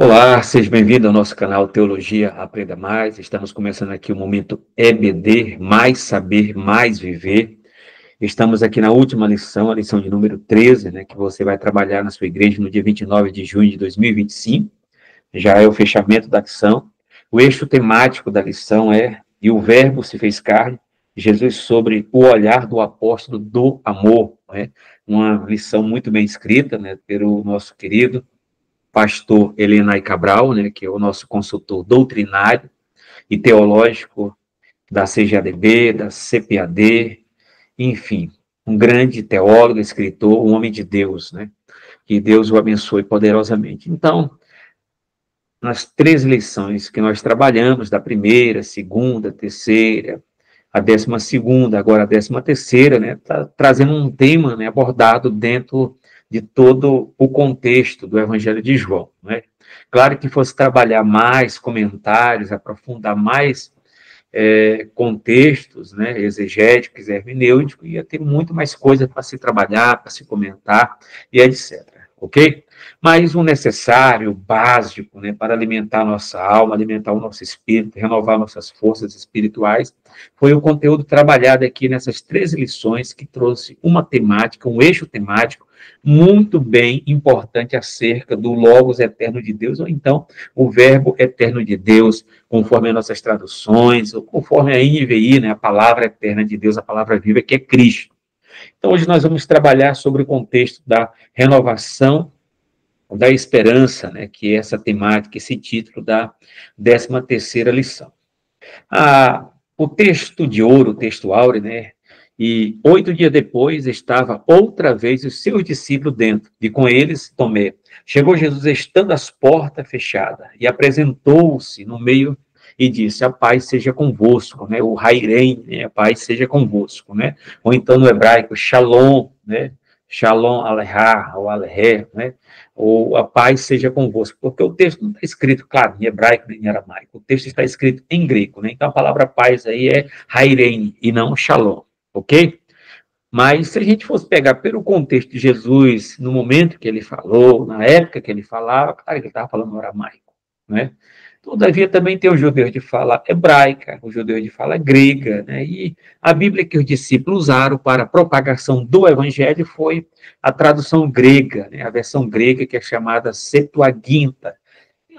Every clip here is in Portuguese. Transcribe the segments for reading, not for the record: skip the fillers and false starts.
Olá, seja bem-vindo ao nosso canal Teologia Aprenda Mais. Estamos começando aqui o momento EBD, Mais Saber, Mais Viver. Estamos aqui na última lição, a lição de número 13, né, que você vai trabalhar na sua igreja no dia 29 de junho de 2025. Já é o fechamento da lição. O eixo temático da lição é "E o Verbo se fez carne", Jesus sobre o olhar do apóstolo do amor. Né? Uma lição muito bem escrita, né, pelo nosso querido pastor Elenay Cabral, né, que é o nosso consultor doutrinário e teológico da CGADB, da CPAD, enfim, um grande teólogo, escritor, um homem de Deus, né? Que Deus o abençoe poderosamente. Então, nas 3 lições que nós trabalhamos, da primeira, segunda, terceira, a 12ª, agora a 13ª, né, tá trazendo um tema, né, abordado dentro de todo o contexto do Evangelho de João, né? Claro que fosse trabalhar mais comentários, aprofundar mais contextos, né, exegéticos, hermenêuticos, ia ter muito mais coisa para se trabalhar, para se comentar e etc. Ok? Mas o necessário, o básico, né, para alimentar a nossa alma, alimentar o nosso espírito, renovar nossas forças espirituais, foi o conteúdo trabalhado aqui nessas 13 lições, que trouxe uma temática, um eixo temático muito bem importante acerca do Logos eterno de Deus, ou então o Verbo eterno de Deus, conforme as nossas traduções, ou conforme a NVI, né, a palavra eterna de Deus, a palavra viva, que é Cristo. Então, hoje nós vamos trabalhar sobre o contexto da renovação da esperança, né, que é essa temática, esse título da 13ª lição. O texto de ouro, o texto áureo, né, e 8 dias depois estava outra vez os seus discípulos dentro, e com eles Tomé. Chegou Jesus estando as portas fechadas, e apresentou-se no meio e disse: "A paz seja convosco", né? O Hairem, né? A paz seja convosco, né? Ou então no hebraico, Shalom, né? Shalom Aleha, ou Alehe, né? Ou a paz seja convosco, porque o texto não está escrito, claro, em hebraico nem em aramaico, o texto está escrito em grego, né? Então a palavra paz aí é Hairem e não Shalom, ok? Mas se a gente fosse pegar pelo contexto de Jesus, no momento que ele falou, na época que ele falava, claro que ele estava falando aramaico, né? Todavia, também tem os judeus de fala hebraica, os judeus de fala grega, né? E a Bíblia que os discípulos usaram para a propagação do evangelho foi a tradução grega, né? A versão grega que é chamada Septuaginta.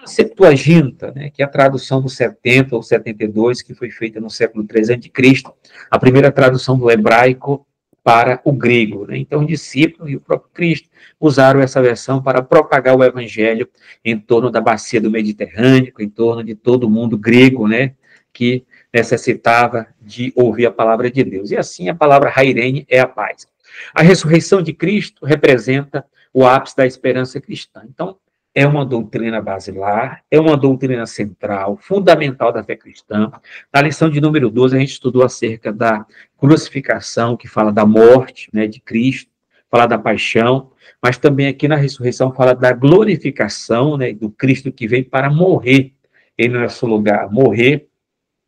A Septuaginta, né? Que é a tradução do 70 ou 72, que foi feita no século III a.C., a primeira tradução do hebraico para o grego, né? Então, os discípulos e o próprio Cristo usaram essa versão para propagar o evangelho em torno da bacia do Mediterrâneo, em torno de todo o mundo grego, né, que necessitava de ouvir a palavra de Deus. E assim a palavra Hairene é a paz. A ressurreição de Cristo representa o ápice da esperança cristã. Então, é uma doutrina basilar, é uma doutrina central, fundamental da fé cristã. Na lição de número 12, a gente estudou acerca da crucificação, que fala da morte, né, de Cristo, fala da paixão, mas também aqui na ressurreição fala da glorificação, né, do Cristo que veio para morrer em nosso lugar, morrer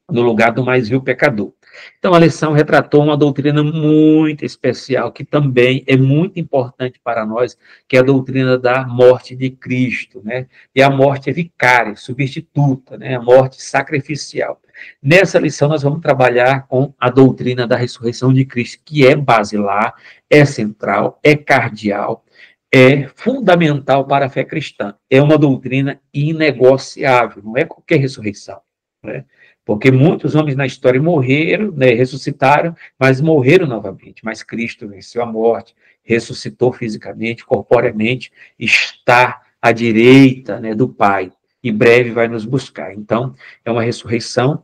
no lugar do mais vil pecador. Então, a lição retratou uma doutrina muito especial, que também é muito importante para nós, que é a doutrina da morte de Cristo, né? E a morte é vicária, substituta, né? A morte sacrificial. Nessa lição, nós vamos trabalhar com a doutrina da ressurreição de Cristo, que é basilar, é central, é cardial, é fundamental para a fé cristã. É uma doutrina inegociável, não é qualquer ressurreição, né? Porque muitos homens na história morreram, né, ressuscitaram, mas morreram novamente. Mas Cristo venceu a morte, ressuscitou fisicamente, corporeamente, está à direita, né, do Pai, e breve vai nos buscar. Então, é uma ressurreição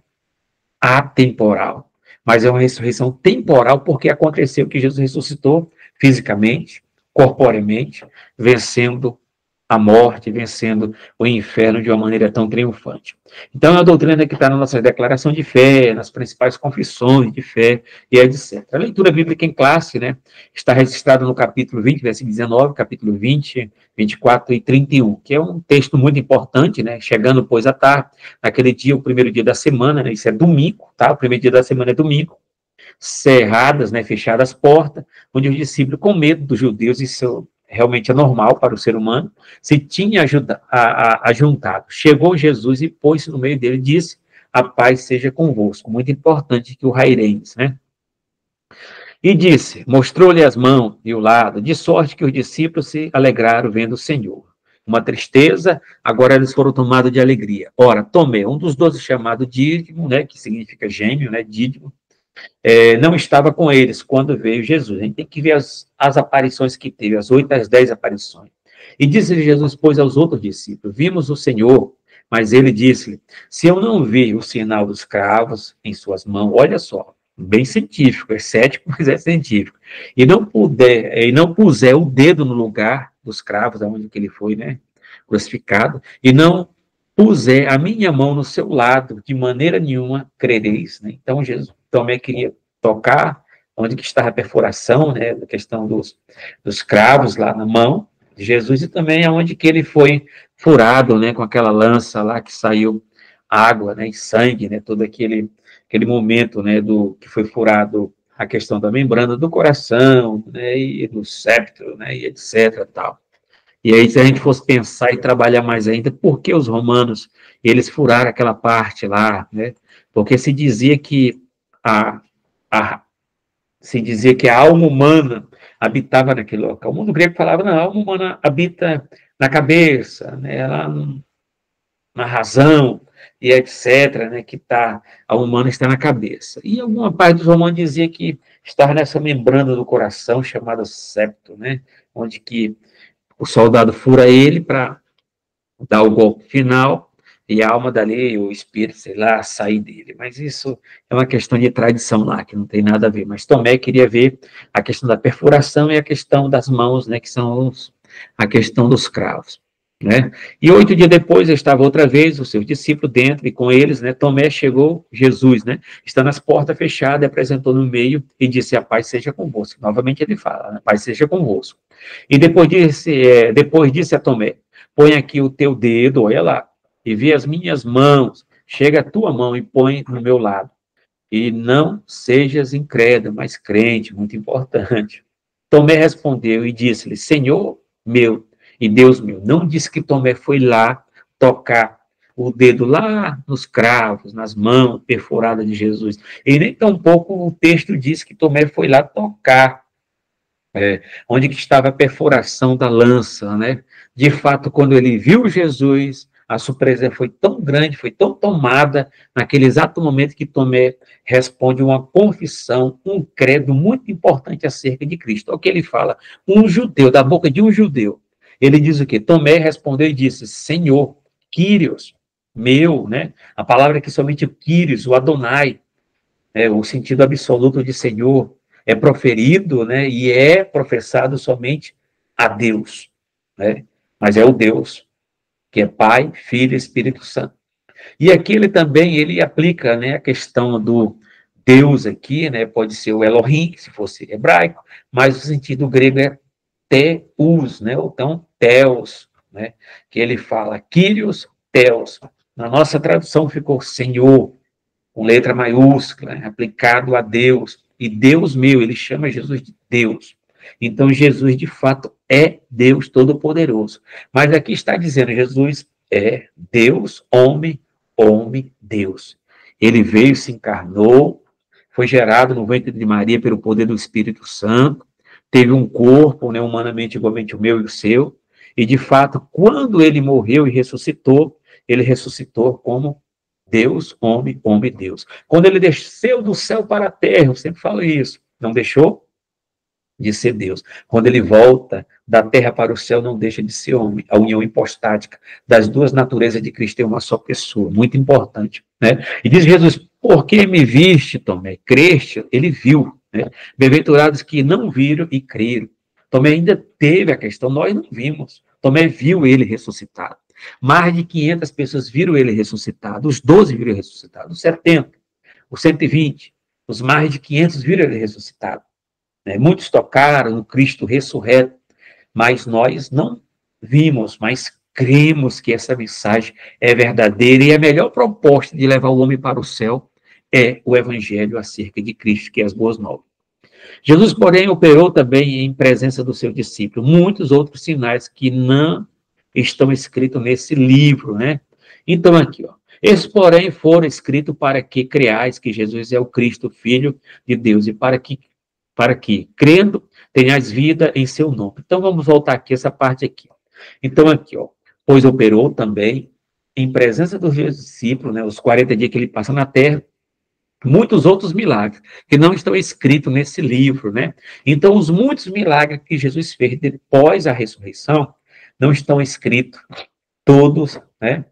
atemporal, mas é uma ressurreição temporal porque aconteceu que Jesus ressuscitou fisicamente, corporeamente, vencendo a morte, vencendo o inferno de uma maneira tão triunfante. Então, é a doutrina que está na nossa declaração de fé, nas principais confissões de fé e etc. A leitura bíblica em classe, né, está registrada no capítulo 20, versículo 19, capítulo 20, 24 e 31, que é um texto muito importante, né, chegando, pois, à tarde, naquele dia, o primeiro dia da semana, né, isso é domingo, tá? O primeiro dia da semana é domingo, cerradas, né, fechadas as portas, onde os discípulos, com medo dos judeus e seu realmente anormal para o ser humano, se tinha ajuntado. Chegou Jesus e pôs-se no meio dele e disse: a paz seja convosco. Muito importante que o raireis, né? E disse, mostrou-lhe as mãos e o lado, de sorte que os discípulos se alegraram vendo o Senhor. Uma tristeza, agora eles foram tomados de alegria. Ora, Tomé, um dos 12 chamado Dídimo, né, que significa gêmeo, né, Dídimo, não estava com eles quando veio Jesus. A gente tem que ver as aparições que teve, as 8 às 10 aparições. E disse-lhe Jesus, pois, aos outros discípulos, vimos o Senhor, mas ele disse-lhe, se eu não vi o sinal dos cravos em suas mãos, olha só, bem científico, é cético, mas é científico, e não puser o dedo no lugar dos cravos, aonde que ele foi, né, crucificado, e não puser a minha mão no seu lado, de maneira nenhuma crereis, né? Então, Jesus também queria tocar onde que estava a perfuração, né, da questão dos cravos lá na mão de Jesus, e também aonde que ele foi furado, né, com aquela lança lá que saiu água, né, e sangue, né, todo aquele momento, né, que foi furado a questão da membrana do coração, né, e do septo, né, e etc, tal. E aí, se a gente fosse pensar e trabalhar mais ainda, por que os romanos, eles furaram aquela parte lá, né? Porque a, a, se dizia que a alma humana habitava naquele local. O mundo grego falava, não, a alma humana habita na cabeça, né? Lá na razão, e etc., né? A humana está na cabeça. E alguma parte dos romanos dizia que estava nessa membrana do coração, chamada septo, né? Onde que o soldado fura ele para dar o golpe final e a alma dali, o espírito, sei lá, sair dele. Mas isso é uma questão de tradição lá, que não tem nada a ver. Mas Tomé queria ver a questão da perfuração e a questão das mãos, né, que são a questão dos cravos. Né? E 8 dias depois, estava outra vez o seu discípulo dentro, e com eles, né, Tomé chegou Jesus, né, está nas portas fechadas, apresentou no meio e disse, a paz seja convosco. Novamente ele fala, a paz seja convosco. E depois disse a Tomé, põe aqui o teu dedo, olha lá, e vê as minhas mãos, chega a tua mão e põe no meu lado. E não sejas incrédulo, mas crente, muito importante. Tomé respondeu e disse-lhe, Senhor meu e Deus meu. Não disse que Tomé foi lá tocar o dedo lá nos cravos, nas mãos perfuradas de Jesus. E nem tampouco o texto diz que Tomé foi lá tocar onde que estava a perfuração da lança, né? De fato, quando ele viu Jesus, a surpresa foi tão grande, foi tão tomada, naquele exato momento que Tomé responde uma confissão, um credo muito importante acerca de Cristo. Olha o que ele fala, um judeu, da boca de um judeu. Ele diz o quê? Tomé respondeu e disse, Senhor, Kyrios, meu, né? A palavra aqui somente o Kyrios, o Adonai, o sentido absoluto de Senhor, é proferido, né, e é professado somente a Deus, né, mas é o Deus, que é Pai, Filho e Espírito Santo. E aqui ele aplica, né, a questão do Deus aqui, né, pode ser o Elohim, se fosse hebraico, mas o sentido grego é Theus, né, ou então Theos, né, que ele fala Kyrios, Theos. Na nossa tradução ficou Senhor, com letra maiúscula, aplicado a Deus. E Deus meu, ele chama Jesus de Deus. Então, Jesus, de fato, é Deus Todo-Poderoso. Mas aqui está dizendo, Jesus é Deus, homem, homem, Deus. Ele veio, se encarnou, foi gerado no ventre de Maria pelo poder do Espírito Santo, teve um corpo, né, humanamente igualmente o meu e o seu, e, de fato, quando ele morreu e ressuscitou, ele ressuscitou como Deus, homem, homem, Deus. Quando ele desceu do céu para a terra, eu sempre falo isso, não deixou de ser Deus. Quando ele volta da terra para o céu, não deixa de ser homem. A união hipostática das duas naturezas de Cristo é uma só pessoa, muito importante. Né? E diz Jesus, por que me viste, Tomé? Creste? Ele viu. Né? Bem-aventurados que não viram e creram. Tomé ainda teve a questão, nós não vimos. Tomé viu ele ressuscitado. Mais de 500 pessoas viram ele ressuscitado, os 12 viram ele ressuscitado, os 70, os 120, os mais de 500 viram ele ressuscitado. Né? Muitos tocaram no Cristo ressurreto, mas nós não vimos, mas cremos que essa mensagem é verdadeira e a melhor proposta de levar o homem para o céu é o evangelho acerca de Cristo, que é as boas novas. Jesus, porém, operou também em presença do seu discípulo muitos outros sinais que não estão escritos nesse livro, né? Então, aqui, ó. Esses, porém, foram escritos para que creais que Jesus é o Cristo, Filho de Deus, e para que crendo, tenhais vida em seu nome. Então, vamos voltar aqui, essa parte aqui. Então, aqui, ó. Pois operou também em presença dos discípulos, né, os 40 dias que ele passa na terra, muitos outros milagres que não estão escritos nesse livro, né? Então, os muitos milagres que Jesus fez depois da ressurreição não estão escritos todos, né?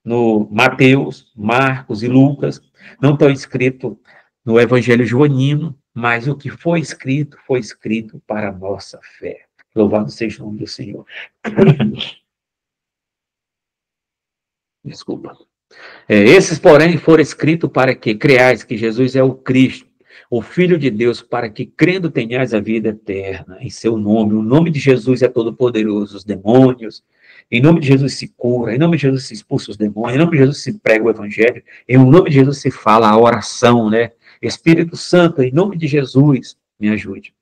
No Mateus, Marcos e Lucas, não estão escritos no Evangelho joanino, mas o que foi escrito para a nossa fé. Louvado seja o nome do Senhor. Desculpa. Esses, porém, foram escritos para que creais que Jesus é o Cristo, o Filho de Deus, para que crendo tenhais a vida eterna em seu nome. O nome de Jesus é todo-poderoso, os demônios. Em nome de Jesus se cura, em nome de Jesus se expulsa os demônios, em nome de Jesus se prega o evangelho, em nome de Jesus se fala a oração, né? Espírito Santo, em nome de Jesus, me ajude.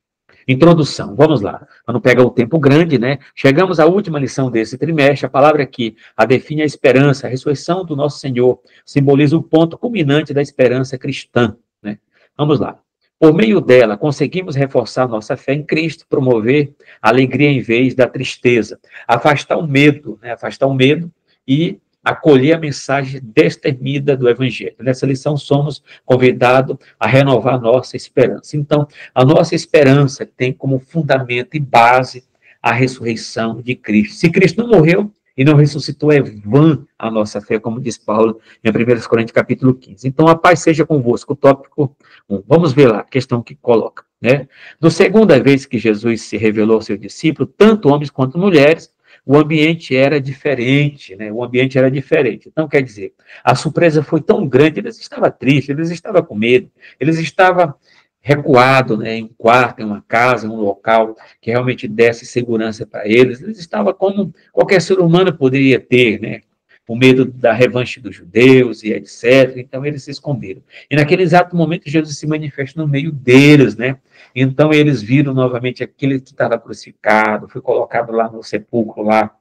Introdução, vamos lá, para não pegar o tempo grande, né? Chegamos à última lição desse trimestre, a palavra aqui, a define a esperança, a ressurreição do nosso Senhor, simboliza o ponto culminante da esperança cristã, né? Vamos lá. Por meio dela, conseguimos reforçar nossa fé em Cristo, promover a alegria em vez da tristeza, afastar o medo, né? Afastar o medo e acolher a mensagem destemida do Evangelho. Nessa lição, somos convidados a renovar nossa esperança. Então, a nossa esperança tem como fundamento e base a ressurreição de Cristo. Se Cristo não morreu e não ressuscitou, é vã a nossa fé, como diz Paulo em 1 Coríntios capítulo 15. Então, a paz seja convosco. O tópico 1. Vamos ver lá a questão que coloca, né? Na segunda vez que Jesus se revelou aos seus discípulos, tanto homens quanto mulheres, o ambiente era diferente, né? O ambiente era diferente. Então, quer dizer, a surpresa foi tão grande, eles estavam tristes, eles estavam com medo, eles estavam recuados, né, em um quarto, em uma casa, em um local que realmente desse segurança para eles. Eles estavam como qualquer ser humano poderia ter, né? O medo da revanche dos judeus e etc. Então, eles se esconderam. E naquele exato momento, Jesus se manifesta no meio deles, né? Então, eles viram novamente aquele que estava crucificado, foi colocado lá no sepulcro, lá,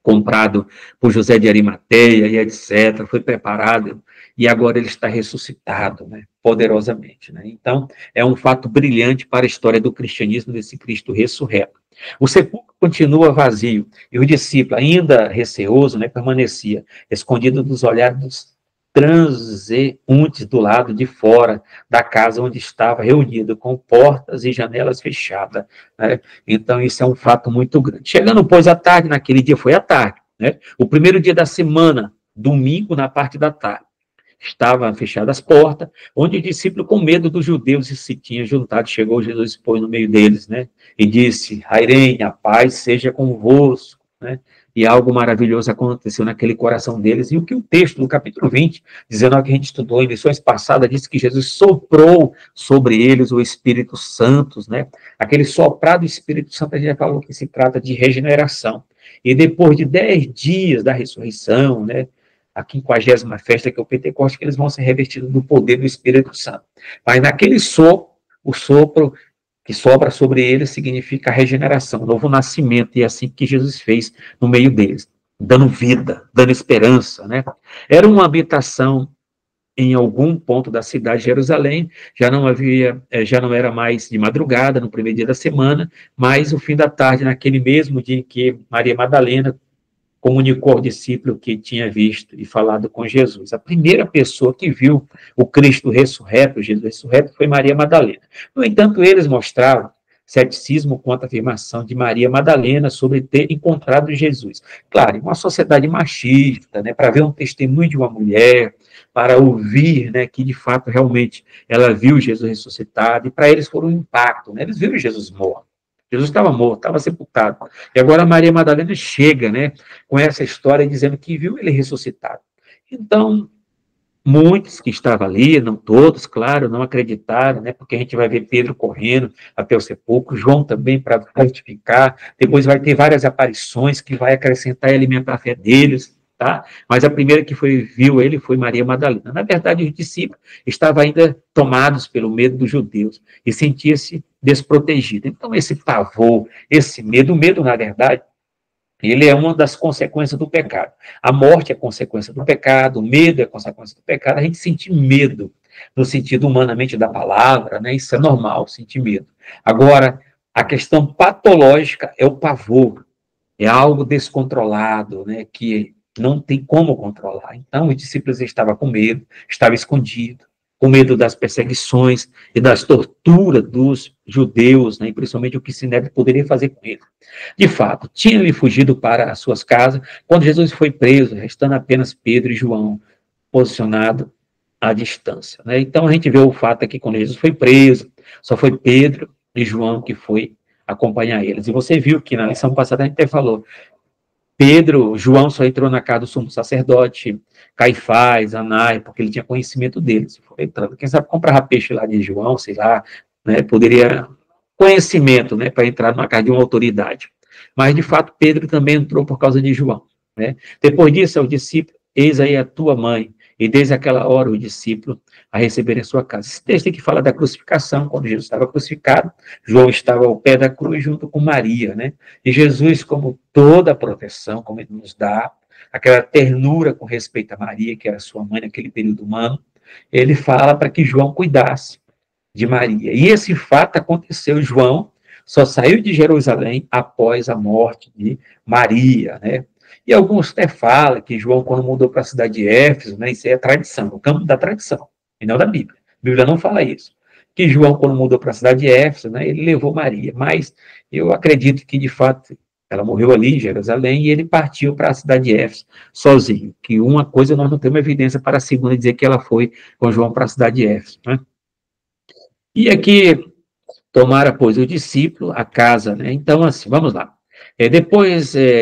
comprado por José de Arimateia e etc., foi preparado, e agora ele está ressuscitado, né, poderosamente. Né? Então, é um fato brilhante para a história do cristianismo, desse Cristo ressurreto. O sepulcro continua vazio, e o discípulo, ainda receoso, né, permanecia escondido dos olhares dos transeuntes do lado de fora da casa onde estava reunido, com portas e janelas fechadas, né? Então, isso é um fato muito grande. Chegando, pois, à tarde, naquele dia foi à tarde, né? O primeiro dia da semana, domingo, na parte da tarde. Estavam fechadas as portas, onde o discípulo, com medo dos judeus, se tinha juntado, chegou Jesus e pôs no meio deles, né? E disse: Airene, a paz seja convosco, né? E algo maravilhoso aconteceu naquele coração deles. E o que o texto do capítulo 20, 19, que a gente estudou em lições passadas, disse que Jesus soprou sobre eles o Espírito Santo, né? Aquele soprar do Espírito Santo, a gente já falou que se trata de regeneração. E depois de 10 dias da ressurreição, né? A 50ª festa, que é o Pentecostes, que eles vão ser revestidos do poder do Espírito Santo. Mas naquele sopro, o sopro que sobra sobre eles significa a regeneração, o novo nascimento, e é assim que Jesus fez no meio deles, dando vida, dando esperança, né? Era uma habitação em algum ponto da cidade de Jerusalém, já não era mais de madrugada, no primeiro dia da semana, mas o fim da tarde, naquele mesmo dia em que Maria Madalena comunicou ao discípulo que tinha visto e falado com Jesus. A primeira pessoa que viu o Cristo ressurreto, Jesus ressurreto, foi Maria Madalena. No entanto, eles mostravam ceticismo quanto à afirmação de Maria Madalena sobre ter encontrado Jesus. Claro, em uma sociedade machista, né, para ver um testemunho de uma mulher, para ouvir, né, que de fato realmente ela viu Jesus ressuscitado, e para eles foi um impacto, né, eles viram Jesus morto. Jesus estava morto, estava sepultado. E agora Maria Madalena chega, né, com essa história dizendo que viu ele ressuscitado. Então, muitos que estavam ali, não todos, claro, não acreditaram, né, porque a gente vai ver Pedro correndo até o sepulcro, João também para justificar, depois vai ter várias aparições que vai acrescentar e alimentar a fé deles. tá? Mas a primeira que viu ele foi Maria Madalena. Na verdade, os discípulos estavam ainda tomados pelo medo dos judeus e sentia-se desprotegido. Então, esse pavor, esse medo, o medo, na verdade, ele é uma das consequências do pecado. A morte é consequência do pecado, o medo é consequência do pecado. A gente sente medo, no sentido humanamente da palavra, né? Isso é normal, sentir medo. Agora, a questão patológica é o pavor, é algo descontrolado, né? Que não tem como controlar. Então, os discípulos estavam com medo, estavam escondidos, com medo das perseguições e das torturas dos judeus, né? E principalmente o que Sinédrio poderia fazer com ele. De fato, tinham-lhe fugido para as suas casas quando Jesus foi preso, restando apenas Pedro e João posicionados à distância, né? Então, a gente vê o fato aqui, quando Jesus foi preso, só foi Pedro e João que foi acompanhar eles. E você viu que na lição passada a gente até falou, Pedro, João só entrou na casa do sumo sacerdote, Caifás, Anás, porque ele tinha conhecimento deles. Foi entrando. Quem sabe comprava peixe lá de João, sei lá, né? Poderia conhecimento, né, para entrar numa casa de uma autoridade. Mas, de fato, Pedro também entrou por causa de João, né? Depois disso, ao discípulo, eis aí a tua mãe, e desde aquela hora o discípulo a receber em sua casa. Esse texto aqui fala da crucificação, quando Jesus estava crucificado, João estava ao pé da cruz junto com Maria, né? E Jesus, como toda a proteção, como ele nos dá, aquela ternura com respeito a Maria, que era sua mãe naquele período humano, ele fala para que João cuidasse de Maria. E esse fato aconteceu. João só saiu de Jerusalém após a morte de Maria, né? E alguns até falam que João, quando mudou para a cidade de Éfeso, né, isso é a tradição, o campo da tradição, e não da Bíblia. A Bíblia não fala isso. Que João, quando mudou para a cidade de Éfeso, né, ele levou Maria. Mas eu acredito que, de fato, ela morreu ali em Jerusalém e ele partiu para a cidade de Éfeso sozinho. Que uma coisa nós não temos evidência para a segunda dizer que ela foi com João para a cidade de Éfeso, né? E aqui tomara, pois, o discípulo a casa, né? Então, assim, vamos lá.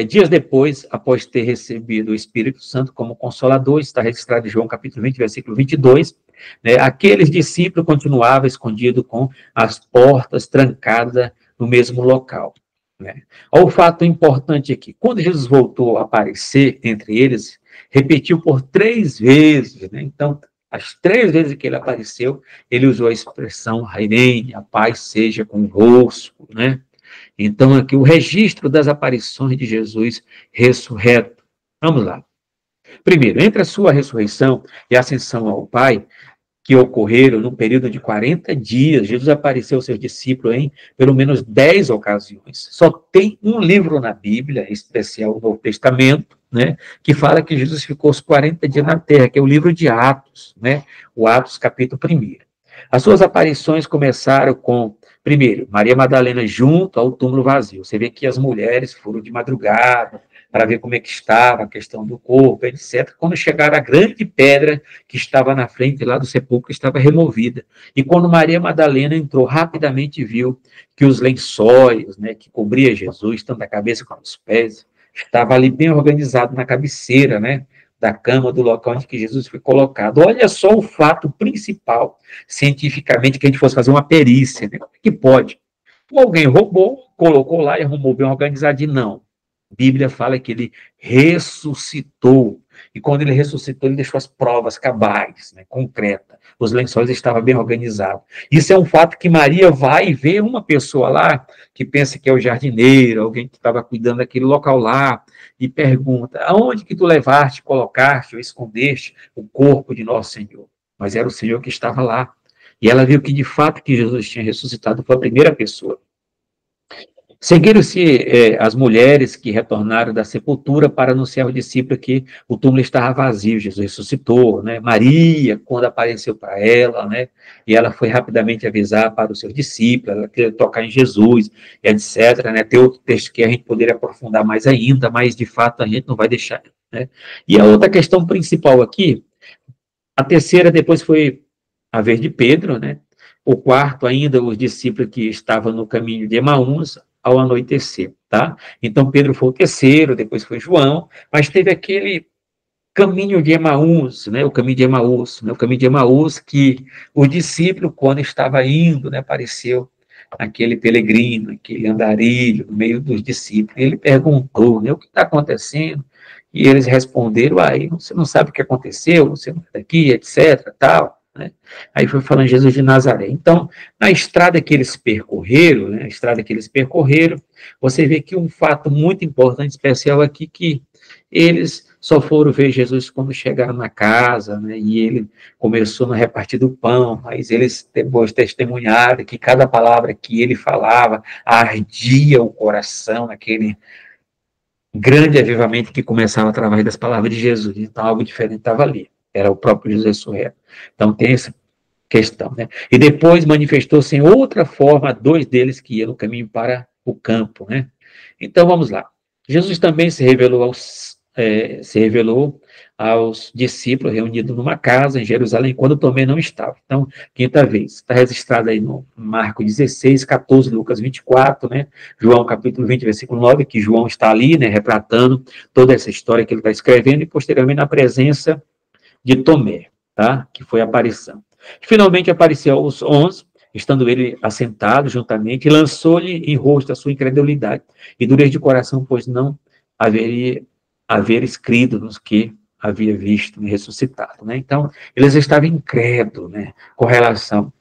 Dias depois, após ter recebido o Espírito Santo como Consolador, está registrado em João capítulo 20, versículo 22, né? Aqueles discípulos continuavam escondidos com as portas trancadas no mesmo local, né? Olha o fato importante aqui. Quando Jesus voltou a aparecer entre eles, repetiu por 3 vezes, né? Então, as 3 vezes que ele apareceu, ele usou a expressão Rainene, a paz seja convosco, né? Então, aqui o registro das aparições de Jesus ressurreto. Vamos lá. Primeiro, entre a sua ressurreição e a ascensão ao Pai, que ocorreram no período de 40 dias, Jesus apareceu aos seus discípulos em pelo menos 10 ocasiões. Só tem um livro na Bíblia, em especial o Novo Testamento, né, que fala que Jesus ficou os 40 dias na terra, que é o livro de Atos, né, o Atos capítulo 1. As suas aparições começaram com, primeiro, Maria Madalena junto ao túmulo vazio. Você vê que as mulheres foram de madrugada para ver como é que estava a questão do corpo, etc. Quando chegaram, a grande pedra que estava na frente lá do sepulcro estava removida. E quando Maria Madalena entrou, rapidamente viu que os lençóis, né, que cobria Jesus, tanto a cabeça como os pés, estava ali bem organizado na cabeceira, né, da cama, do local onde que Jesus foi colocado. Olha só o fato principal, cientificamente, que a gente fosse fazer uma perícia, né? Que pode. Alguém roubou, colocou lá e arrumou bem organizadinho. Não. A Bíblia fala que ele ressuscitou. E quando ele ressuscitou, ele deixou as provas cabais, né, concretas. Os lençóis estavam bem organizados. Isso é um fato que Maria vai e vê uma pessoa lá, que pensa que é o jardineiro, alguém que estava cuidando daquele local lá, e pergunta, aonde que tu levaste, colocaste ou escondeste o corpo de nosso Senhor? Mas era o Senhor que estava lá. E ela viu que, de fato, que Jesus tinha ressuscitado, foi a primeira pessoa. Seguiram-se as mulheres que retornaram da sepultura para anunciar ao discípulo que o túmulo estava vazio, Jesus ressuscitou, né? Maria, quando apareceu para ela, né? E ela foi rapidamente avisar para os seus discípulos, ela queria tocar em Jesus, etc., né? Tem outro texto que a gente poderia aprofundar mais ainda, mas de fato a gente não vai deixar, né? E a outra questão principal aqui, a terceira depois foi a vez de Pedro, né? O quarto ainda, os discípulos que estavam no caminho de Emaús, ao anoitecer, tá? Então, Pedro foi o terceiro, depois foi João, mas teve aquele caminho de Emaús, né? O caminho de Emaús, né? O caminho de Emaús que o discípulo, quando estava indo, né? Apareceu aquele peregrino, aquele andarilho no meio dos discípulos. Ele perguntou, né, o que está acontecendo? E eles responderam, aí você não sabe o que aconteceu, você não é daqui, etc, tal, né? Aí foi falando Jesus de Nazaré. Então, na estrada que eles percorreram, né, a estrada que eles percorreram, você vê que um fato muito importante, especial aqui, que eles só foram ver Jesus quando chegaram na casa, né, e ele começou a repartir do pão, mas eles depois testemunharam que cada palavra que ele falava ardia o coração, aquele grande avivamento que começava através das palavras de Jesus. Então, algo diferente estava ali. Era o próprio Jesus ressurreto. Então, tem essa questão, né? E depois manifestou-se em outra forma dois deles que iam no caminho para o campo, né? Então, vamos lá. Jesus também se revelou aos discípulos reunidos numa casa em Jerusalém, quando Tomé não estava. Então, quinta vez. Está registrado aí no Marcos 16, 14, Lucas 24, né? João capítulo 20, versículo 9, que João está ali, né, retratando toda essa história que ele está escrevendo, e posteriormente na presença de Tomé, tá? Que foi a aparição. Finalmente apareceu aos 11, estando ele assentado juntamente, e lançou-lhe em rosto a sua incredulidade e dureza de coração, pois não haver escrito nos que havia visto e ressuscitado, né? Então, eles estavam incrédulos, né, com relação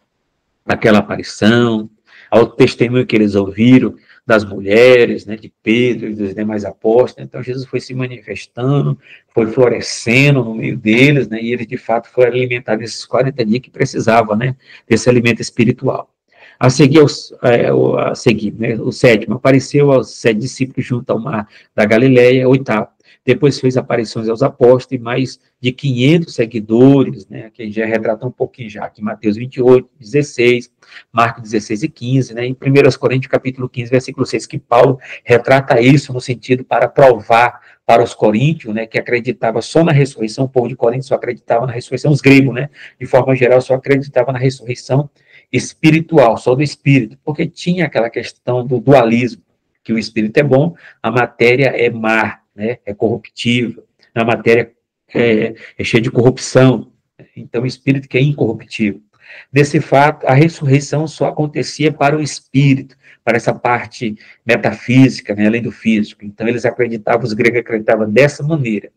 àquela aparição, ao testemunho que eles ouviram das mulheres, né, de Pedro e dos demais apóstolos. Então, Jesus foi se manifestando, foi florescendo no meio deles, né, e eles, de fato, foram alimentados nesses 40 dias que precisavam, né, desse alimento espiritual. A seguir, né, o sétimo, apareceu aos 7 discípulos junto ao mar da Galileia, oitavo. Depois fez aparições aos apóstolos e mais de 500 seguidores, né, que a gente já retratou um pouquinho já, aqui Mateus 28, 16, Marcos 16 e 15, né, em 1 Coríntios capítulo 15, versículo 6, que Paulo retrata isso no sentido para provar para os coríntios, né, que acreditava só na ressurreição, o povo de Corinto só acreditava na ressurreição, os gregos, né, de forma geral, só acreditava na ressurreição espiritual, só do espírito, porque tinha aquela questão do dualismo, que o espírito é bom, a matéria é má, né, é corruptível, a matéria é cheia de corrupção, então o espírito que é incorruptível. Desse fato, a ressurreição só acontecia para o espírito, para essa parte metafísica, né, além do físico. Então eles acreditavam, os gregos acreditavam dessa maneira.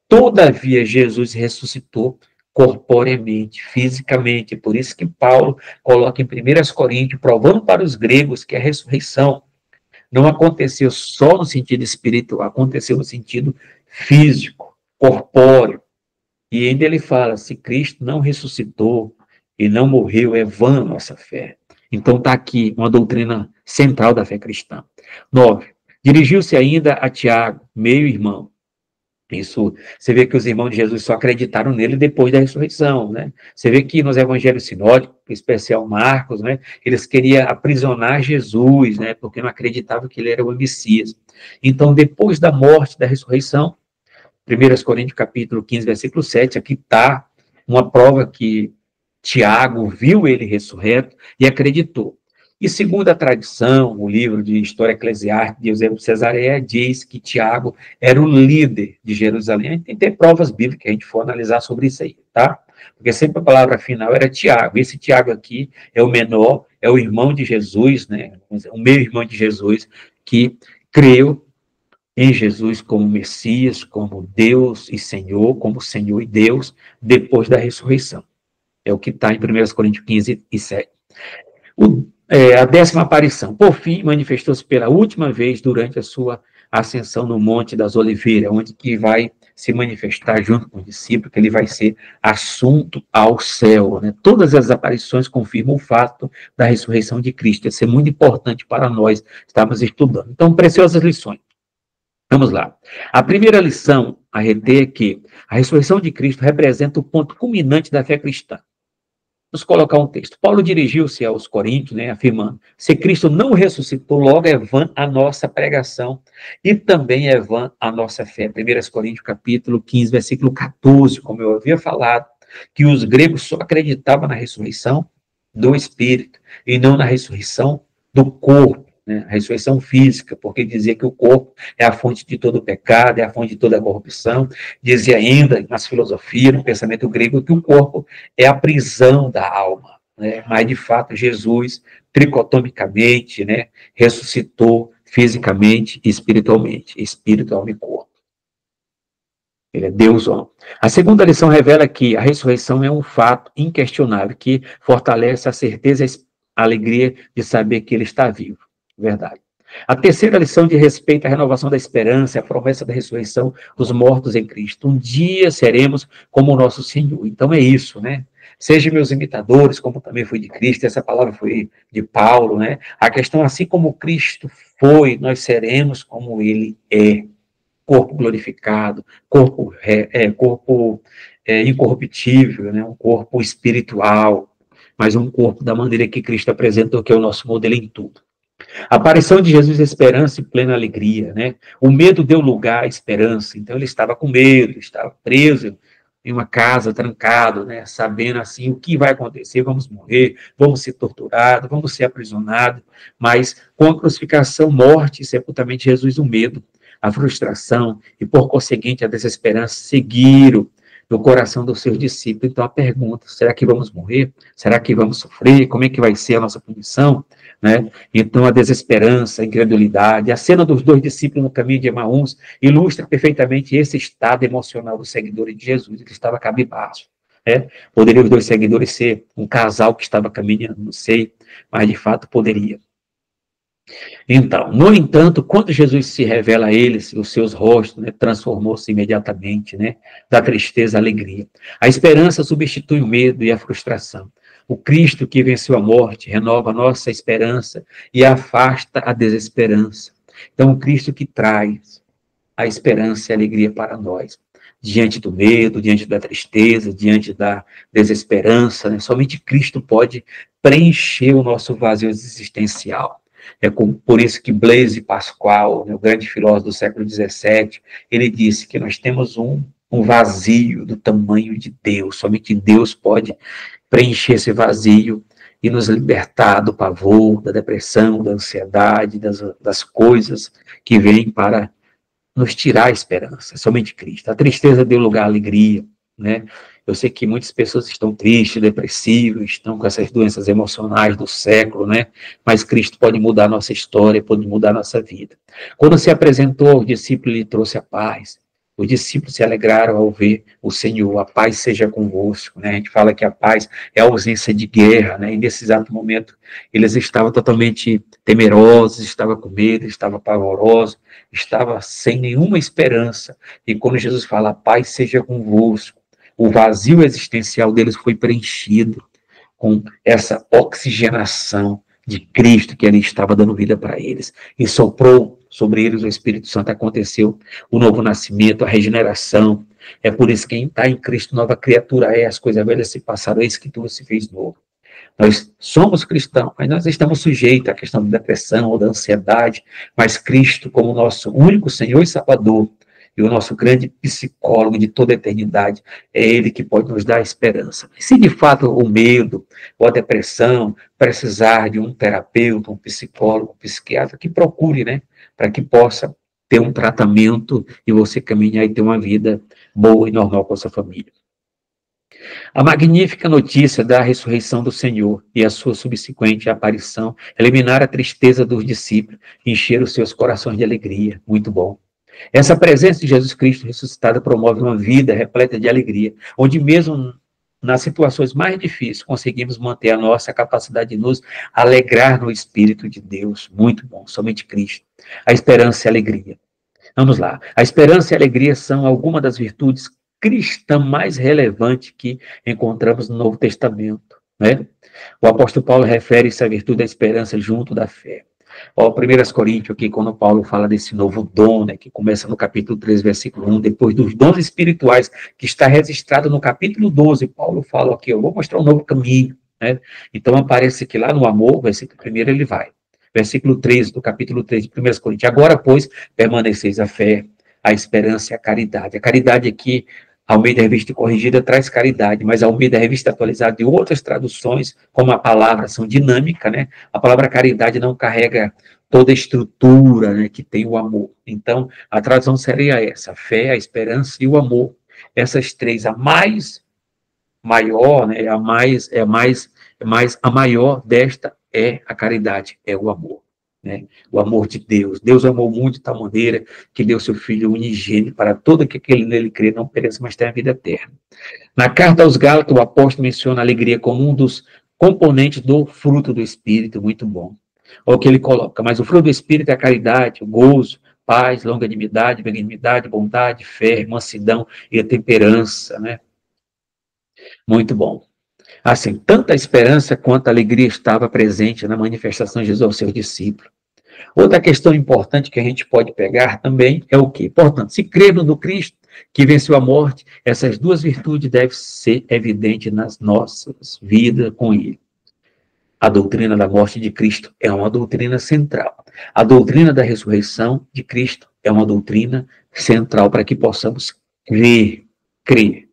Todavia, Jesus ressuscitou corporeamente, fisicamente. Por isso que Paulo coloca em 1 Coríntios, provando para os gregos que a ressurreição não aconteceu só no sentido espiritual, aconteceu no sentido físico, corpóreo. E ainda ele fala, se Cristo não ressuscitou e não morreu, é vã a nossa fé. Então está aqui uma doutrina central da fé cristã. 9. Dirigiu-se ainda a Tiago, meio-irmão. Isso, você vê que os irmãos de Jesus só acreditaram nele depois da ressurreição, né? Você vê que nos evangelhos sinóticos, em especial Marcos, né? Eles queriam aprisionar Jesus, né? Porque não acreditavam que ele era o Messias. Então, depois da morte, da ressurreição, 1 Coríntios capítulo 15, versículo 7, aqui está uma prova que Tiago viu ele ressurreto e acreditou. E segundo a tradição, o livro de História Eclesiástica de Eusébio de Cesareia diz que Tiago era o líder de Jerusalém. Tem que ter provas bíblicas que a gente for analisar sobre isso aí, tá? Porque sempre a palavra final era Tiago. Esse Tiago aqui é o menor, é o irmão de Jesus, né? O meio-irmão de Jesus, que creu em Jesus como Messias, como Deus e Senhor, como Senhor e Deus, depois da ressurreição. É o que está em 1 Coríntios 15 e 7. A 10ª aparição. Por fim, manifestou-se pela última vez durante a sua ascensão no Monte das Oliveiras, onde que vai se manifestar junto com o discípulo, que ele vai ser assunto ao céu, né? Todas as aparições confirmam o fato da ressurreição de Cristo. Isso é muito importante para nós estarmos estudando. Então, preciosas lições. Vamos lá. A primeira lição a reter é que a ressurreição de Cristo representa o ponto culminante da fé cristã. Vamos colocar um texto. Paulo dirigiu-se aos coríntios, né, afirmando, se Cristo não ressuscitou, logo é vã a nossa pregação e também é vã a nossa fé. 1 Coríntios capítulo 15, versículo 14, como eu havia falado, que os gregos só acreditavam na ressurreição do espírito e não na ressurreição do corpo, né, a ressurreição física, porque dizia que o corpo é a fonte de todo o pecado, é a fonte de toda a corrupção. Dizia ainda, nas filosofias, no pensamento grego, que o corpo é a prisão da alma. né? Mas, de fato, Jesus, tricotomicamente, né, ressuscitou fisicamente e espiritualmente, espírito, alma e corpo. Ele é Deus, homem. A segunda lição revela que a ressurreição é um fato inquestionável que fortalece a certeza e a alegria de saber que ele está vivo. Verdade. A terceira lição de respeito à renovação da esperança, a promessa da ressurreição dos mortos em Cristo. Um dia seremos como o nosso Senhor. Então é isso, né? Sejam meus imitadores, como também foi de Cristo. Essa palavra foi de Paulo, né? A questão, assim como Cristo foi, nós seremos como ele é. Corpo glorificado, corpo incorruptível, né? Um corpo espiritual, mas um corpo da maneira que Cristo apresentou, que é o nosso modelo em tudo. A aparição de Jesus é esperança e plena alegria, né? O medo deu lugar à esperança, então ele estava com medo, estava preso em uma casa, trancado, né? Sabendo assim o que vai acontecer, vamos morrer, vamos ser torturados, vamos ser aprisionados, mas com a crucificação, morte e sepultamento de Jesus, o medo, a frustração e, por conseguinte, a desesperança seguiram no coração dos seus discípulos. Então, a pergunta, será que vamos morrer? Será que vamos sofrer? Como é que vai ser a nossa punição? Né? Então, a desesperança, a incredulidade, a cena dos dois discípulos no caminho de Emaús ilustra perfeitamente esse estado emocional dos seguidores de Jesus, que estava cabisbaixo. Né? Poderiam os dois seguidores ser um casal que estava caminhando, não sei, mas de fato poderia. Então, no entanto, quando Jesus se revela a eles, os seus rostos, né, transformou-se imediatamente, né, da tristeza à alegria. A esperança substitui o medo e a frustração. O Cristo que venceu a morte renova a nossa esperança e afasta a desesperança. Então, o Cristo que traz a esperança e a alegria para nós. Diante do medo, diante da tristeza, diante da desesperança, né? Somente Cristo pode preencher o nosso vazio existencial. Por isso que Blaise Pascal, né, o grande filósofo do século XVII, ele disse que nós temos um vazio do tamanho de Deus. Somente Deus pode preencher esse vazio e nos libertar do pavor, da depressão, da ansiedade, das coisas que vêm para nos tirar a esperança, somente Cristo. A tristeza deu lugar à alegria, né? Eu sei que muitas pessoas estão tristes, depressivas, estão com essas doenças emocionais do século, né? Mas Cristo pode mudar a nossa história, pode mudar a nossa vida. Quando se apresentou aos discípulos, ele trouxe a paz. Os discípulos se alegraram ao ver o Senhor, a paz seja convosco, né? A gente fala que a paz é a ausência de guerra, né? E nesse exato momento, eles estavam totalmente temerosos, estavam com medo, estavam pavorosos, estava sem nenhuma esperança. E quando Jesus fala, a paz seja convosco, o vazio existencial deles foi preenchido com essa oxigenação de Cristo que ali estava dando vida para eles. E soprou sobre eles o Espírito Santo, aconteceu o novo nascimento, a regeneração. É por isso que quem está em Cristo, nova criatura é, as coisas velhas se passaram, eis que tudo se fez novo. Nós somos cristãos, mas nós estamos sujeitos à questão da depressão ou da ansiedade, mas Cristo, como nosso único Senhor e Salvador, e o nosso grande psicólogo de toda a eternidade, é Ele que pode nos dar esperança. E se de fato o medo ou a depressão precisar de um terapeuta, um psicólogo, um psiquiatra, que procure, né, para que possa ter um tratamento e você caminhar e ter uma vida boa e normal com a sua família. A magnífica notícia da ressurreição do Senhor e a sua subsequente aparição eliminaram a tristeza dos discípulos e encheram os seus corações de alegria. Muito bom. Essa presença de Jesus Cristo ressuscitado promove uma vida repleta de alegria, onde mesmo nas situações mais difíceis conseguimos manter a nossa capacidade de nos alegrar no Espírito de Deus. Muito bom, somente Cristo. A esperança e a alegria. Vamos lá. A esperança e a alegria são algumas das virtudes cristãs mais relevantes que encontramos no Novo Testamento, né? O apóstolo Paulo refere-se à virtude da esperança junto da fé. Ó, 1 Coríntios, aqui, quando Paulo fala desse novo dom, né, que começa no capítulo 3, versículo 1, depois dos dons espirituais, que está registrado no capítulo 12, Paulo fala aqui, eu vou mostrar um novo caminho, né? Então aparece que lá no amor, versículo 1, ele vai. Versículo 13, do capítulo 3 de 1 Coríntios. Agora, pois, permaneceis a fé, a esperança e a caridade. A caridade aqui, Almeida Revista Corrigida, traz caridade, mas a Almeida Revista Atualizada e outras traduções, como a palavra, são dinâmicas, né? A palavra caridade não carrega toda a estrutura, né, que tem o amor. Então, a tradução seria essa: a fé, a esperança e o amor. Essas três, a mais maior, né, mas a maior desta é a caridade, é o amor. Né? O amor de Deus. Deus amou o mundo de tal maneira que deu seu Filho unigênito para todo aquele nele crê, não pereça, mas tenha a vida eterna. Na carta aos Gálatas, o apóstolo menciona a alegria como um dos componentes do fruto do Espírito, muito bom. Olha o que ele coloca, mas o fruto do Espírito é a caridade, o gozo, paz, longanimidade, benignidade, bondade, fé, mansidão e a temperança, né? Muito bom. Assim, tanto a esperança quanto a alegria estava presente na manifestação de Jesus aos seus discípulos. Outra questão importante que a gente pode pegar também é o quê? Portanto, se cremos no Cristo que venceu a morte, essas duas virtudes devem ser evidentes nas nossas vidas com Ele. A doutrina da morte de Cristo é uma doutrina central. A doutrina da ressurreição de Cristo é uma doutrina central para que possamos crer,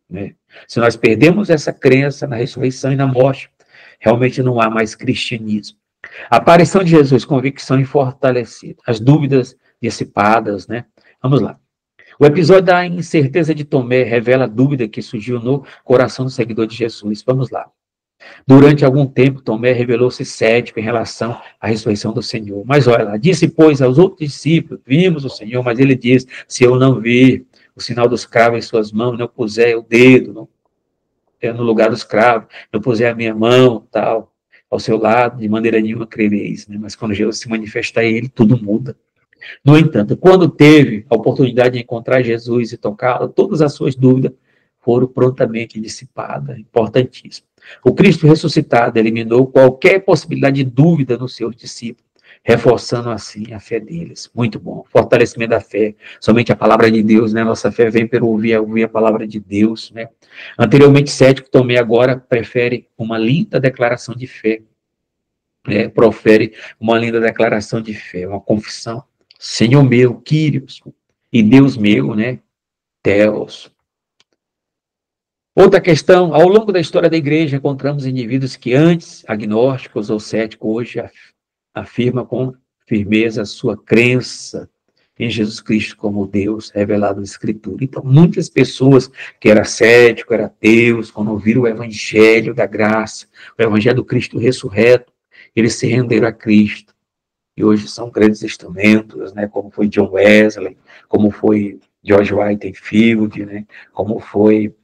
né? Se nós perdemos essa crença na ressurreição e na morte, realmente não há mais cristianismo. A aparição de Jesus, convicção e fortalecida. As dúvidas dissipadas, né? Vamos lá. O episódio da incerteza de Tomé revela a dúvida que surgiu no coração do seguidor de Jesus. Vamos lá. Durante algum tempo, Tomé revelou-se cético em relação à ressurreição do Senhor. Mas olha lá, disse, pois, aos outros discípulos, vimos o Senhor, mas ele diz, se eu não vir o sinal dos cravos em suas mãos, não puser o dedo no lugar dos cravos, não puser a minha mão, tal, ao seu lado, de maneira nenhuma crereis. Né? Mas quando Jesus se manifesta a ele, tudo muda. No entanto, quando teve a oportunidade de encontrar Jesus e tocá-lo, todas as suas dúvidas foram prontamente dissipadas. Importantíssimo. O Cristo ressuscitado eliminou qualquer possibilidade de dúvida nos seus discípulos, reforçando assim a fé deles. Muito bom. Fortalecimento da fé. Somente a palavra de Deus, né? Nossa fé vem pelo ouvir a palavra de Deus, né? Anteriormente cético, Tomé agora prefere uma linda declaração de fé. Profere uma linda declaração de fé, uma confissão. Senhor meu, Kyrios, e Deus meu, né? Theos. Outra questão, ao longo da história da igreja, encontramos indivíduos que antes, agnósticos ou céticos, hoje afirmam com firmeza a sua crença em Jesus Cristo como Deus revelado na Escritura. Então, muitas pessoas que eram céticos, eram ateus, quando ouviram o evangelho da graça, o evangelho do Cristo ressurreto, eles se renderam a Cristo. E hoje são grandes instrumentos, né, como foi John Wesley, como foi George Whitefield, né, como foi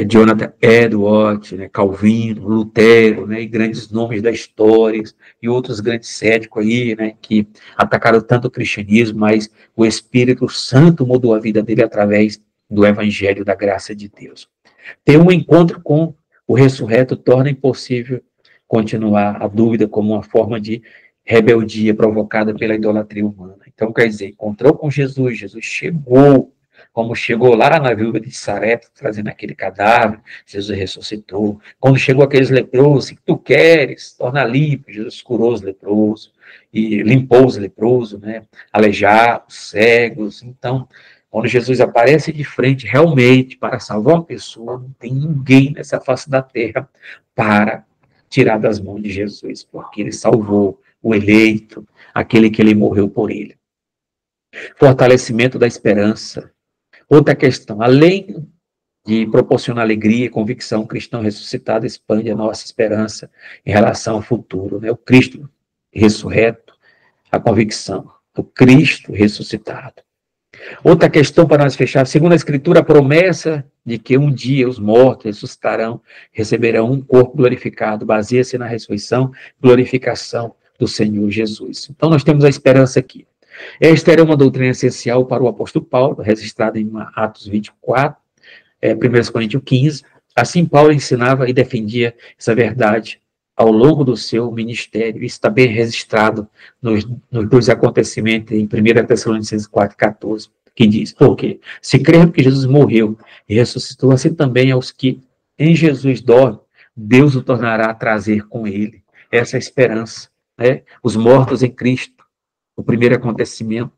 Jonathan Edwards, né, Calvino, Lutero, né, e grandes nomes da história, e outros grandes céticos aí, né, que atacaram tanto o cristianismo, mas o Espírito Santo mudou a vida dele através do Evangelho da graça de Deus. Ter um encontro com o ressurreto torna impossível continuar a dúvida como uma forma de rebeldia provocada pela idolatria humana. Então, quer dizer, encontrou com Jesus, Jesus chegou, como chegou lá na viúva de Sarepta, trazendo aquele cadáver, Jesus ressuscitou. Quando chegou aqueles leprosos, que tu queres, torna limpo, Jesus curou os leprosos, e limpou os leprosos, né? Aleijados, cegos. Então, quando Jesus aparece de frente, realmente, para salvar uma pessoa, não tem ninguém nessa face da terra para tirar das mãos de Jesus, porque ele salvou o eleito, aquele que ele morreu por ele. Fortalecimento da esperança. Outra questão, além de proporcionar alegria e convicção, o cristão ressuscitado expande a nossa esperança em relação ao futuro, né? O Cristo ressurreto, a convicção, o Cristo ressuscitado. Outra questão para nós fechar, segundo a Escritura, a promessa de que um dia os mortos ressuscitarão, receberão um corpo glorificado, baseia-se na ressurreição, glorificação do Senhor Jesus. Então nós temos a esperança aqui. Esta era uma doutrina essencial para o apóstolo Paulo, registrada em Atos 24, 1 Coríntios 15. Assim, Paulo ensinava e defendia essa verdade ao longo do seu ministério. Isso está bem registrado nos dois acontecimentos em 1 Tessalonicenses 4,14, que diz, porque se cremos que Jesus morreu e ressuscitou, assim também aos que em Jesus dormem, Deus o tornará a trazer com ele. Essa é a esperança, né? Os mortos em Cristo, o primeiro acontecimento,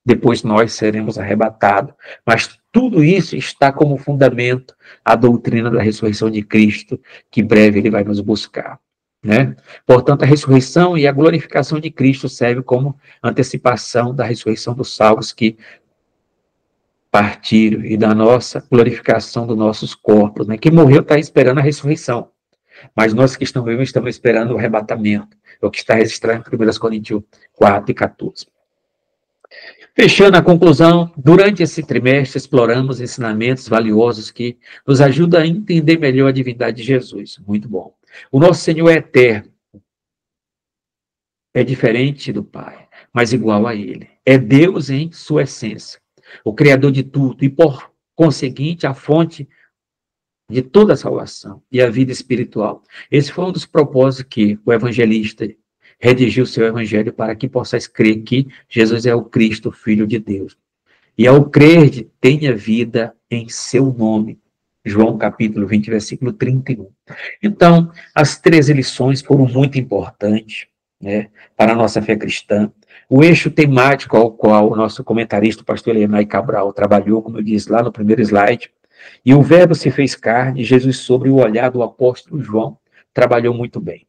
depois nós seremos arrebatados. Mas tudo isso está como fundamento a doutrina da ressurreição de Cristo, que em breve ele vai nos buscar. Né? Portanto, a ressurreição e a glorificação de Cristo servem como antecipação da ressurreição dos salvos que partiram e da nossa glorificação dos nossos corpos. Né? Quem morreu está esperando a ressurreição. Mas nós que estamos vivos estamos esperando o arrebatamento, é o que está registrado em 1 Coríntios 4 e 14. Fechando a conclusão, durante esse trimestre exploramos ensinamentos valiosos que nos ajudam a entender melhor a divindade de Jesus. Muito bom. O nosso Senhor é eterno, é diferente do Pai, mas igual a Ele. É Deus em sua essência, o Criador de tudo e, por conseguinte, a fonte de toda a salvação e a vida espiritual. Esse foi um dos propósitos que o evangelista redigiu o seu evangelho para que possais crer que Jesus é o Cristo, Filho de Deus. E ao crer, tenha vida em seu nome. João capítulo 20, versículo 31. Então, as 13 lições foram muito importantes, né, para a nossa fé cristã. O eixo temático ao qual o nosso comentarista, o pastor Leonai Cabral, trabalhou, como eu disse lá no primeiro slide, e o verbo se fez carne, Jesus, sobre o olhar do apóstolo João, trabalhou muito bem.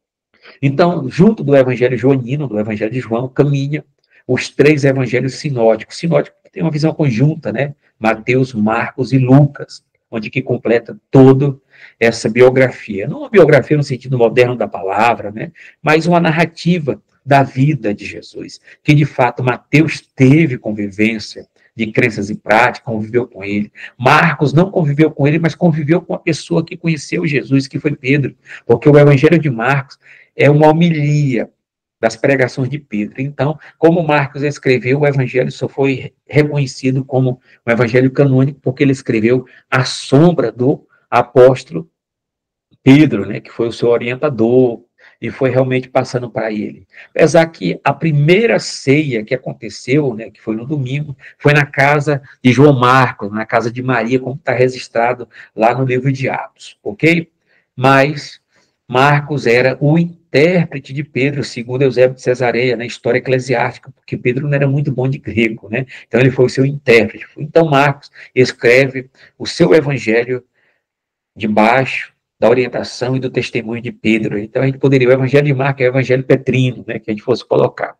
Então, junto do evangelho joanino, do evangelho de João, caminha os 3 evangelhos sinóticos. Sinótico tem uma visão conjunta, né? Mateus, Marcos e Lucas, onde que completa toda essa biografia. Não uma biografia no sentido moderno da palavra, né? Mas uma narrativa da vida de Jesus, que de fato Mateus teve convivência de crenças e práticas, conviveu com ele. Marcos não conviveu com ele, mas conviveu com a pessoa que conheceu Jesus, que foi Pedro, porque o evangelho de Marcos é uma homilia das pregações de Pedro. Então, como Marcos escreveu, o evangelho só foi reconhecido como um evangelho canônico porque ele escreveu à sombra do apóstolo Pedro, né, que foi o seu orientador, e foi realmente passando para ele. Apesar que a primeira ceia que aconteceu, né, que foi no domingo, foi na casa de João Marcos, na casa de Maria, como está registrado lá no livro de Atos, ok? Mas Marcos era o intérprete de Pedro, segundo Eusébio de Cesareia, na história eclesiástica, porque Pedro não era muito bom de grego, né? Então ele foi o seu intérprete. Então Marcos escreve o seu evangelho debaixo da orientação e do testemunho de Pedro. Então, a gente poderia, o evangelho de Marcos é o evangelho petrino, né, que a gente fosse colocar.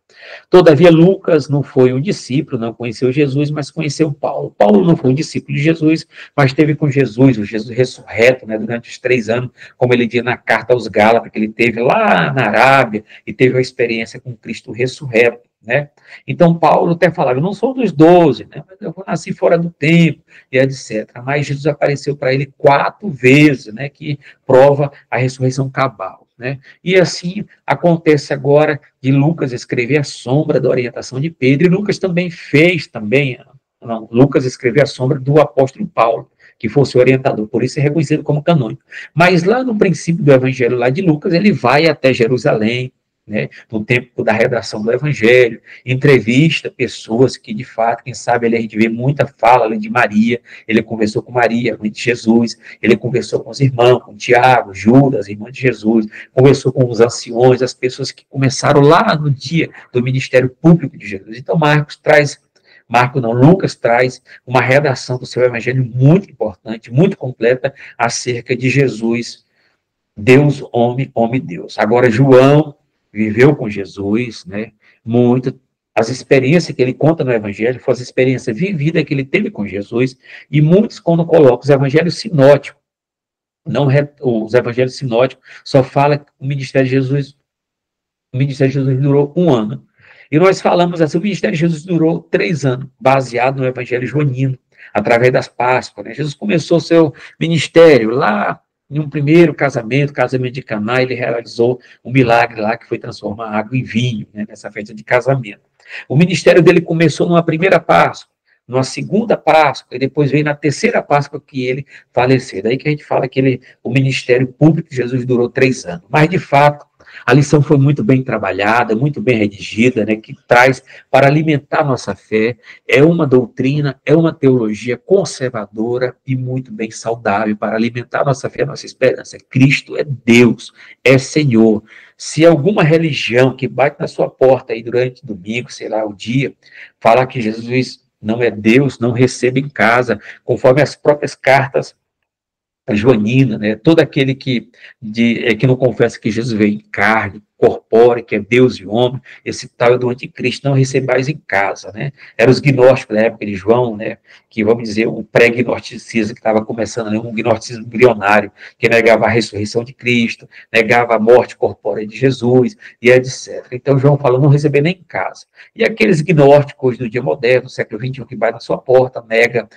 Todavia, Lucas não foi um discípulo, não conheceu Jesus, mas conheceu Paulo. Paulo não foi um discípulo de Jesus, mas esteve com Jesus, o Jesus ressurreto, né, durante os 3 anos, como ele diz na carta aos Gálatas, que ele teve lá na Arábia, e teve uma experiência com Cristo ressurreto. Né? Então, Paulo até falava, eu não sou dos 12, né? Mas eu nasci fora do tempo, e etc. Mas Jesus apareceu para ele 4 vezes, né? Que prova a ressurreição cabal. Né? E assim acontece agora de Lucas escrever a sombra da orientação de Pedro, e Lucas também fez, Lucas escreveu a sombra do apóstolo Paulo, que fosse o orientador, por isso é reconhecido como canônico. Mas lá no princípio do evangelho lá de Lucas, ele vai até Jerusalém, né, no tempo da redação do Evangelho, entrevista pessoas que, de fato, quem sabe, a gente vê muita fala ali de Maria, ele conversou com Maria, mãe de Jesus, ele conversou com os irmãos, com Tiago, Judas, irmã de Jesus, conversou com os anciões, as pessoas que começaram lá no dia do ministério público de Jesus. Então, Lucas traz uma redação do seu Evangelho muito importante, muito completa, acerca de Jesus, Deus, homem, homem, Deus. Agora, João viveu com Jesus, né? Muito. As experiências que ele conta no Evangelho foram as experiências vividas que ele teve com Jesus, e muitos, quando colocam os Evangelhos sinóticos, os Evangelhos sinóticos só falam que o ministério de Jesus durou 1 ano. E nós falamos assim, o ministério de Jesus durou 3 anos, baseado no Evangelho joanino, através das Páscoas. Né? Jesus começou o seu ministério lá em um primeiro casamento de Caná, ele realizou um milagre lá que foi transformar água em vinho, né, nessa festa de casamento. O ministério dele começou numa primeira Páscoa, numa segunda Páscoa, e depois veio na terceira Páscoa que ele faleceu. Daí que a gente fala que o ministério público de Jesus durou 3 anos. Mas, de fato, a lição foi muito bem trabalhada, muito bem redigida, né, que traz para alimentar nossa fé. É uma doutrina, é uma teologia conservadora e muito bem saudável para alimentar nossa fé, nossa esperança. Cristo é Deus, é Senhor. Se alguma religião que bate na sua porta aí durante o domingo, sei lá, o dia, falar que Jesus não é Deus, não receba em casa, conforme as próprias cartas a joanina, né? Todo aquele que não confessa que Jesus veio em carne, corpóreo, que é Deus e homem, esse tal é do anticristo, não recebais em casa, né? Eram os gnósticos da época de João, né? Que, vamos dizer, o pré-gnosticismo que estava começando, né? Um gnosticismo bilionário, que negava a ressurreição de Cristo, negava a morte corpórea de Jesus, e etc. Então, João fala, não receber nem em casa. E aqueles gnósticos do dia moderno, século XXI, que vai na sua porta, nega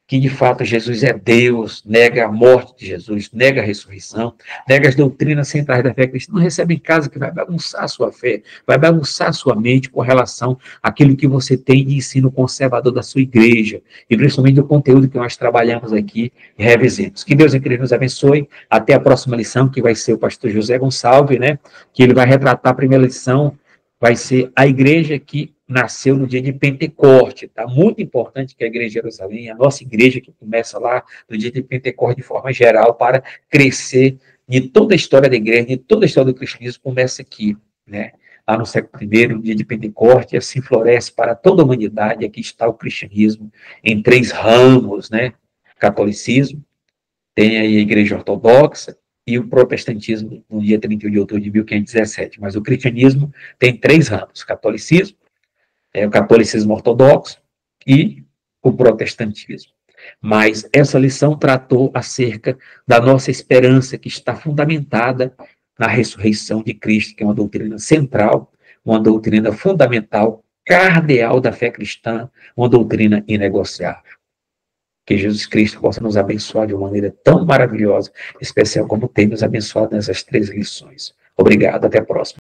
que de fato Jesus é Deus, nega a morte de Jesus, nega a ressurreição, nega as doutrinas centrais da fé cristã, não recebe em casa, que vai bagunçar a sua fé, vai bagunçar a sua mente com relação àquilo que você tem de ensino conservador da sua igreja, e principalmente do conteúdo que nós trabalhamos aqui e revisemos. Que Deus, em Cristo, nos abençoe. Até a próxima lição, que vai ser o pastor José Gonçalves, né? Que ele vai retratar a primeira lição, vai ser a igreja que nasceu no dia de Pentecoste, tá? Muito importante que a igreja de Jerusalém, a nossa igreja que começa lá no dia de Pentecoste de forma geral para crescer, de toda a história da igreja, de toda a história do cristianismo começa aqui, né? Lá no século I, no dia de Pentecoste, e assim floresce para toda a humanidade. Aqui está o cristianismo em três ramos, né? Catolicismo, tem aí a igreja ortodoxa e o protestantismo no dia 31 de outubro de 1517. Mas o cristianismo tem três ramos: catolicismo, o catolicismo ortodoxo e o protestantismo. Mas essa lição tratou acerca da nossa esperança, que está fundamentada na ressurreição de Cristo, que é uma doutrina central, uma doutrina fundamental, cardeal da fé cristã, uma doutrina inegociável. Que Jesus Cristo possa nos abençoar de uma maneira tão maravilhosa, especial como tem nos abençoado nessas três lições. Obrigado, até a próxima.